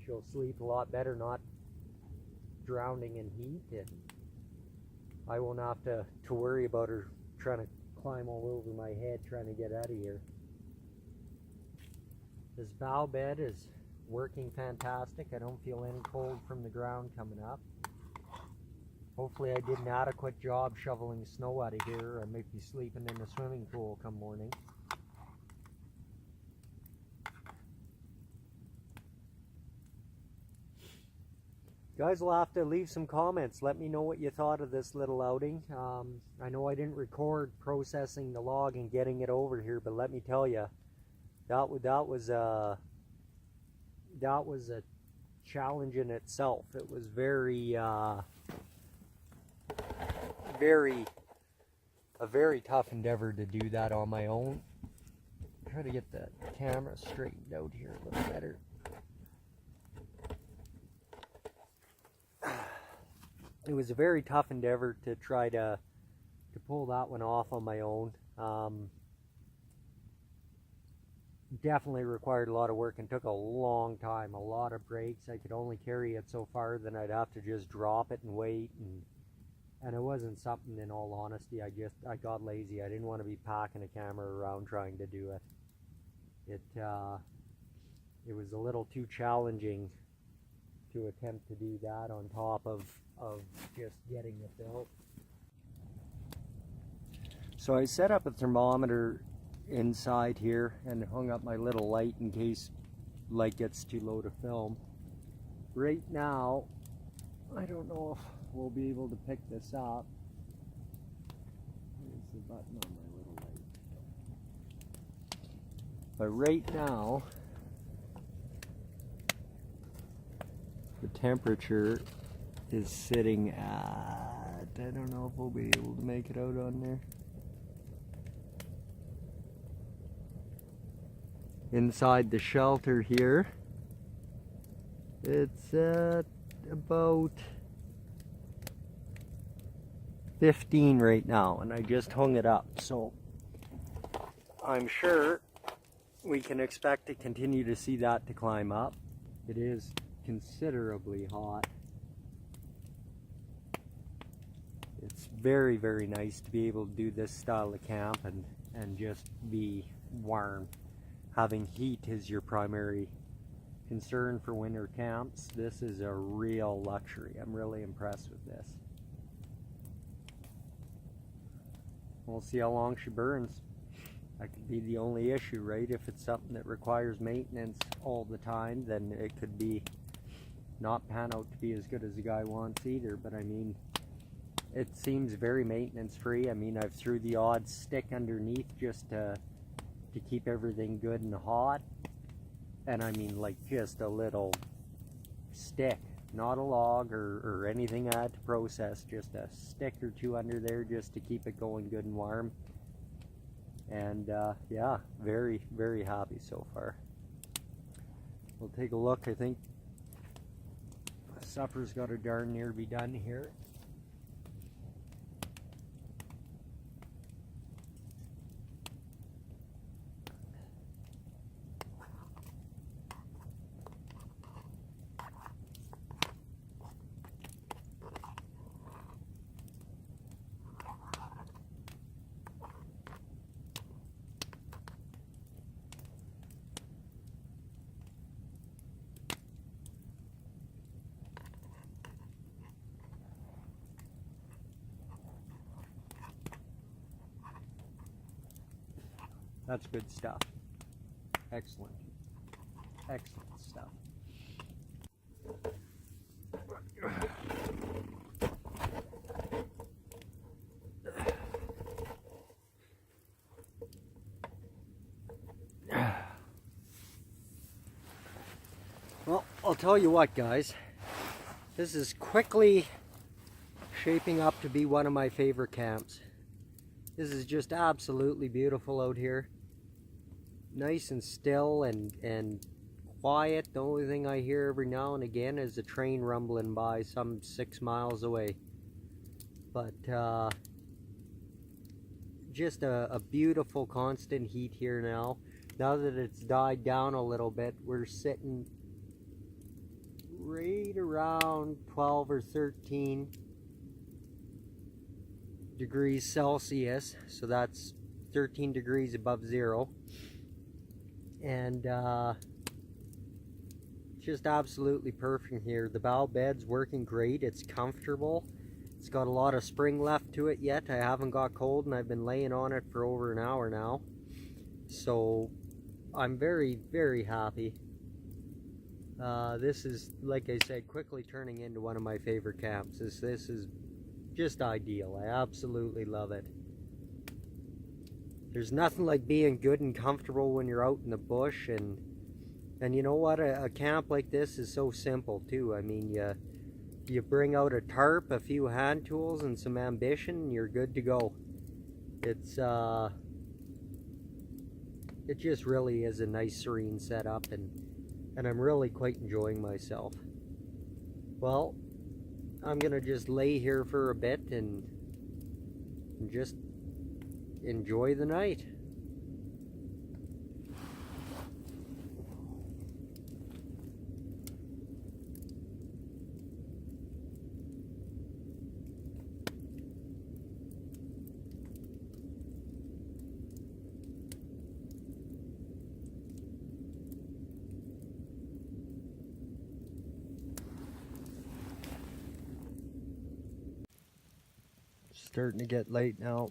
[SPEAKER 1] She'll sleep a lot better, not drowning in heat, and I won't have to worry about her trying to climb all over my head trying to get out of here. This bow bed is working fantastic. I don't feel any cold from the ground coming up. Hopefully I did an adequate job shoveling snow out of here. I might be sleeping in a swimming pool come morning. Guys will have to leave some comments. Let me know what you thought of this little outing. I know I didn't record processing the log and getting it over here, but let me tell you, that was a challenge in itself. It was very tough endeavor to do that on my own. Try to get the camera straightened out here a little better. It was a very tough endeavor to try to pull that one off on my own. Definitely required a lot of work and took a long time, a lot of breaks. I could only carry it so far, then I'd have to just drop it and wait, and it wasn't something, in all honesty, I got lazy. I didn't want to be packing a camera around trying to do it. It was a little too challenging to attempt to do that on top of just getting it built. So I set up a thermometer inside here and hung up my little light in case light gets too low to film. Right now, I don't know if we'll be able to pick this up. There's the button on my little light. But right now, the temperature is sitting at, I don't know if we'll be able to make it out on there. Inside the shelter here, it's at about 15 right now, and I just hung it up, so I'm sure we can expect to continue to see that to climb up. It is considerably hot. It's very, very nice to be able to do this style of camp and just be warm. Having heat is your primary concern for winter camps. This is a real luxury. I'm really impressed with this. We'll see how long she burns. That could be the only issue, right? If it's something that requires maintenance all the time, then it could be not pan out to be as good as the guy wants either. But I mean, it seems very maintenance free. I mean, I've threw the odd stick underneath just to keep everything good and hot. And I mean, like, just a little stick, not a log or anything I had to process, just a stick or two under there just to keep it going good and warm. And yeah, very, very happy so far. We'll take a look. I think supper's got to darn near be done here. That's good stuff. Excellent. Excellent stuff. Well, I'll tell you what, guys. This is quickly shaping up to be one of my favorite camps. This is just absolutely beautiful out here. Nice and still and quiet. The only thing I hear every now and again is a train rumbling by some 6 miles away. But just a beautiful constant heat here now. Now that it's died down a little bit, we're sitting right around 12 or 13 degrees Celsius, so that's 13 degrees above zero, and just absolutely perfect here. The bow bed's working great. It's comfortable. It's got a lot of spring left to it yet. I haven't got cold, and I've been laying on it for over an hour now, so I'm very, very happy. This is, like I said, quickly turning into one of my favorite camps. This is just ideal. I absolutely love it. There's nothing like being good and comfortable when you're out in the bush, and you know what? A camp like this is so simple too. I mean, you bring out a tarp, a few hand tools, and some ambition, and you're good to go. It just really is a nice, serene setup, and I'm really quite enjoying myself. Well, I'm gonna just lay here for a bit and just enjoy the night. Starting to get late now.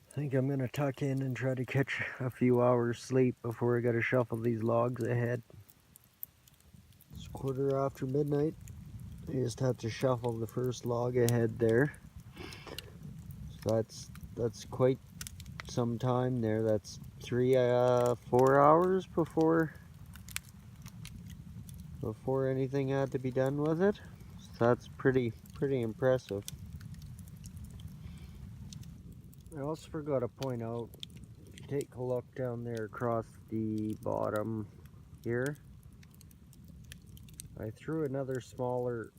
[SPEAKER 1] I think I'm gonna tuck in and try to catch a few hours sleep before I gotta shuffle these logs ahead. It's 1:15 midnight. I just have to shuffle the first log ahead there. So that's quite some time there. That's 4 hours before anything had to be done with it. So that's pretty impressive. I also forgot to point out, if you take a look down there across the bottom here, I threw another smaller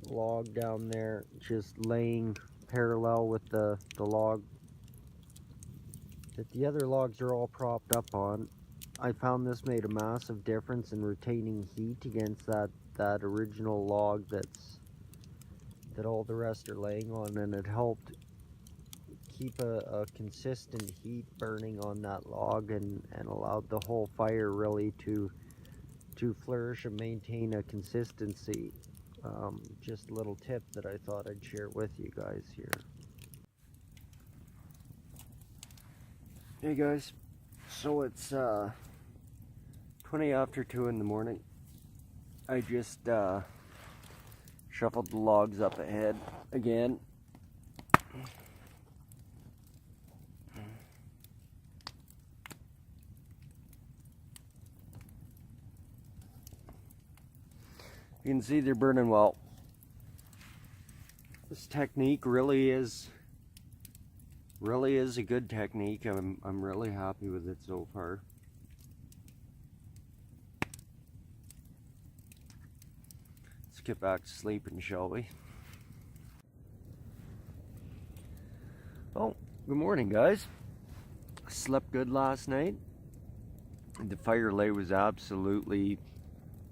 [SPEAKER 1] log down there, just laying parallel with the log that the other logs are all propped up on. I found this made a massive difference in retaining heat against that original log that all the rest are laying on, and it helped keep a consistent heat burning on that log and allowed the whole fire really to flourish and maintain a consistency. Just a little tip that I thought I'd share with you guys here. Hey guys, so it's 20 after 2 in the morning. I just shuffled the logs up ahead again. You can see they're burning well. This technique really is a good technique. I'm really happy with it so far. Let's get back to sleeping, shall we? Oh, good morning, guys. I slept good last night. The fire lay was absolutely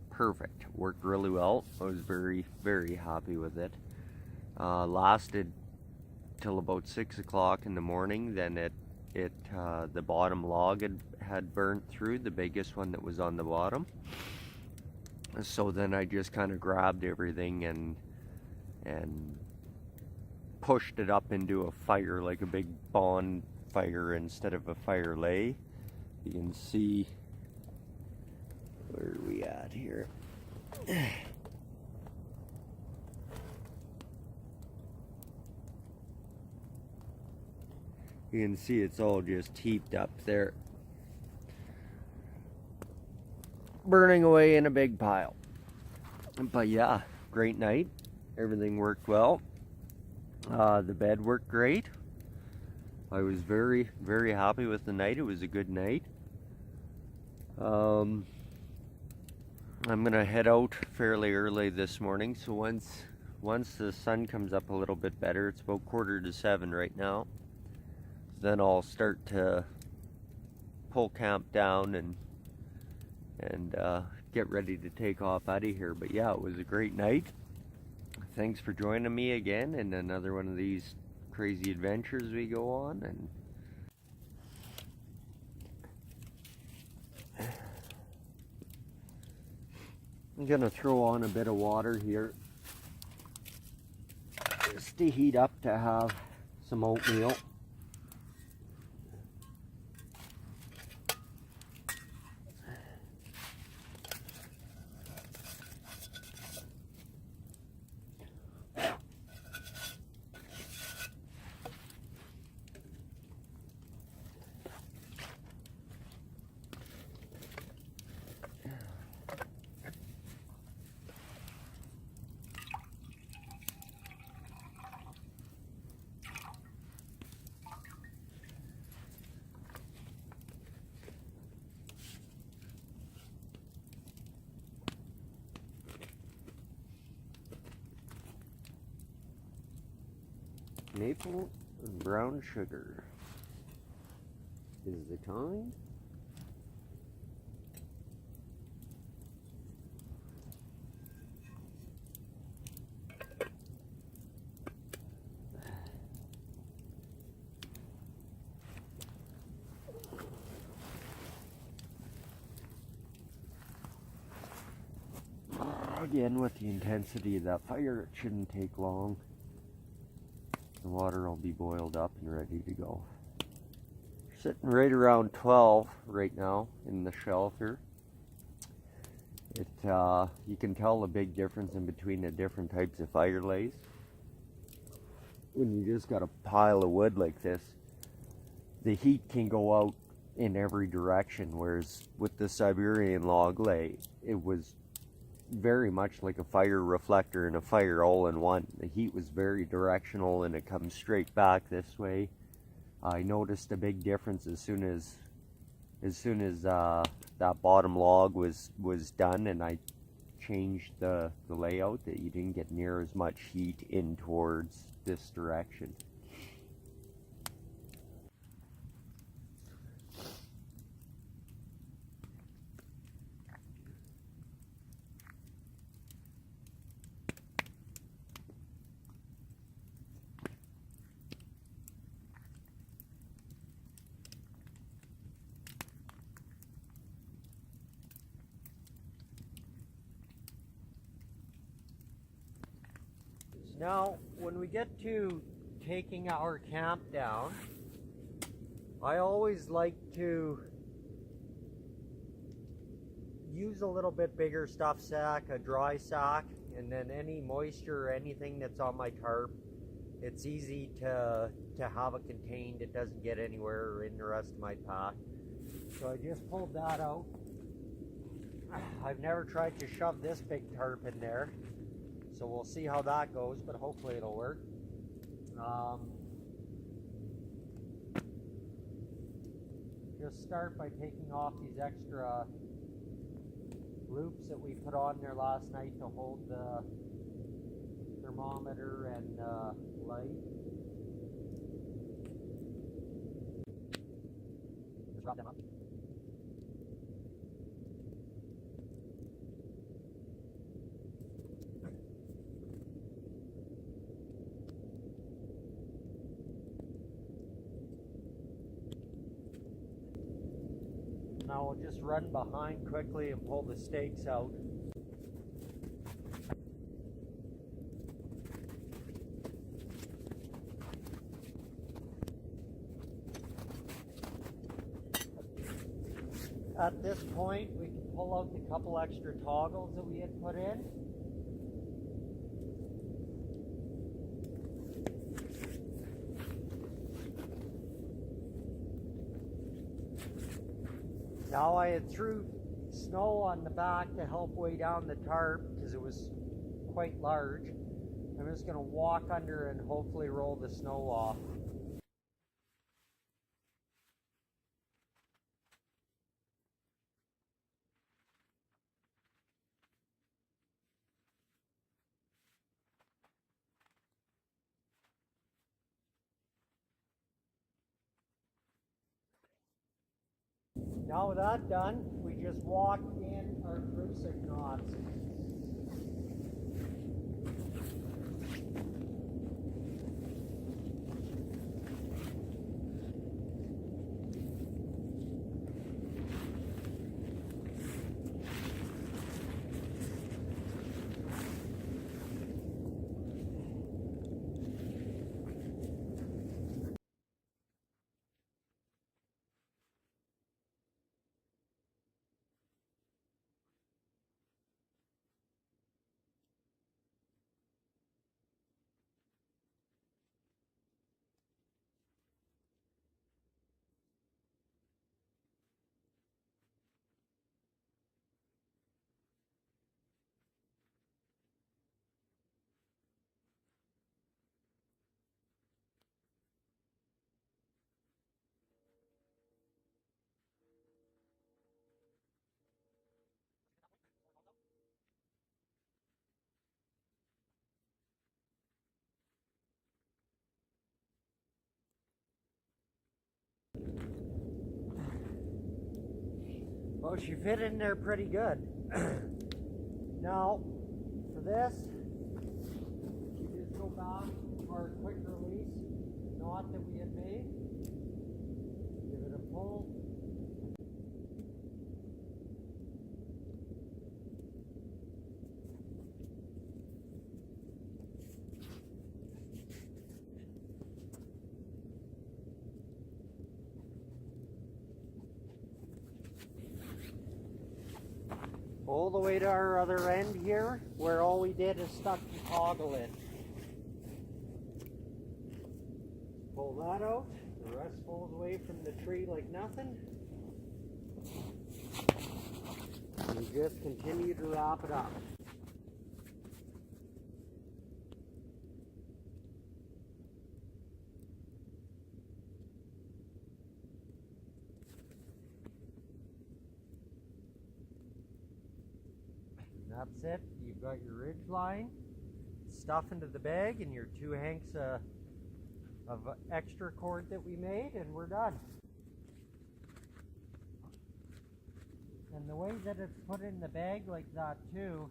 [SPEAKER 1] perfect. Worked really well. I was very, very happy with it. Lasted till about 6 o'clock in the morning. Then the bottom log had burnt through, the biggest one that was on the bottom. So then I just kind of grabbed everything and pushed it up into a fire, like a big bond
[SPEAKER 2] campfire instead of a fire lay. You can see, where are we at here? You can see it's all just heaped up there, burning away in a big pile. But yeah, great night. Everything worked well. The bed worked great. I was very, very happy with the night. It was a good night. I'm gonna head out fairly early this morning, so once the sun comes up a little bit better, it's about 6:45 right now, then I'll start to pull camp down and get ready to take off out of here. But yeah, it was a great night. Thanks for joining me again in another one of these crazy adventures we go on. And I'm gonna throw on a bit of water here just to heat up to have some oatmeal. Maple and brown sugar is the kind. Again, with the intensity of that fire, it shouldn't take long. The water will be boiled up and ready to go. Sitting right around 12 right now in the shelter. You can tell the big difference in between the different types of fire lays. When you just got a pile of wood like this, the heat can go out in every direction, whereas with the Siberian log lay, it was very much like a fire reflector and a fire all in one. The heat was very directional and it comes straight back this way. I noticed a big difference as soon as that bottom log was done, and I changed the layout, that you didn't get near as much heat in towards this direction.
[SPEAKER 1] Now, when we get to taking our camp down, I always like to use a little bit bigger stuff sack, a dry sack, and then any moisture or anything that's on my tarp, it's easy to have it contained. It doesn't get anywhere in the rest of my pack. So I just pulled that out. I've never tried to shove this big tarp in there, so we'll see how that goes, but hopefully it'll work. Just start by taking off these extra loops that we put on there last night to hold the thermometer and light. Just wrap them up. Now we'll just run behind quickly and pull the stakes out. At this point, we can pull out the couple extra toggles that we had put in. Now I had threw snow on the back to help weigh down the tarp because it was quite large. I'm just going to walk under and hopefully roll the snow off. Now with that done, we just walk in our grusik knots. Well, she fit in there pretty good. Now, for this, you just go back to our quick release knot that we had made. Give it a pull. All the way to our other end here, where all we did is stuck the toggle in. Pull that out, the rest falls away from the tree like nothing. And just continue to wrap it up. That's it. You've got your ridge line, stuff into the bag, and your 2 hanks of extra cord that we made, and we're done. And the way that it's put in the bag like that too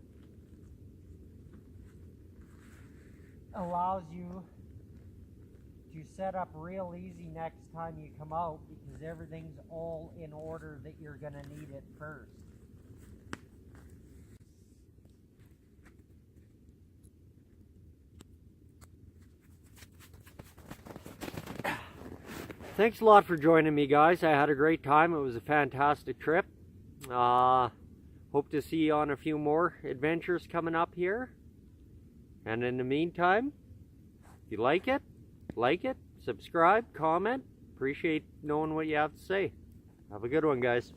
[SPEAKER 1] allows you to set up real easy next time you come out, because everything's all in order that you're going to need it first. Thanks a lot for joining me, guys. I had a great time. It was a fantastic trip. Hope to see you on a few more adventures coming up here. And in the meantime, if you like it, subscribe, comment. Appreciate knowing what you have to say. Have a good one, guys.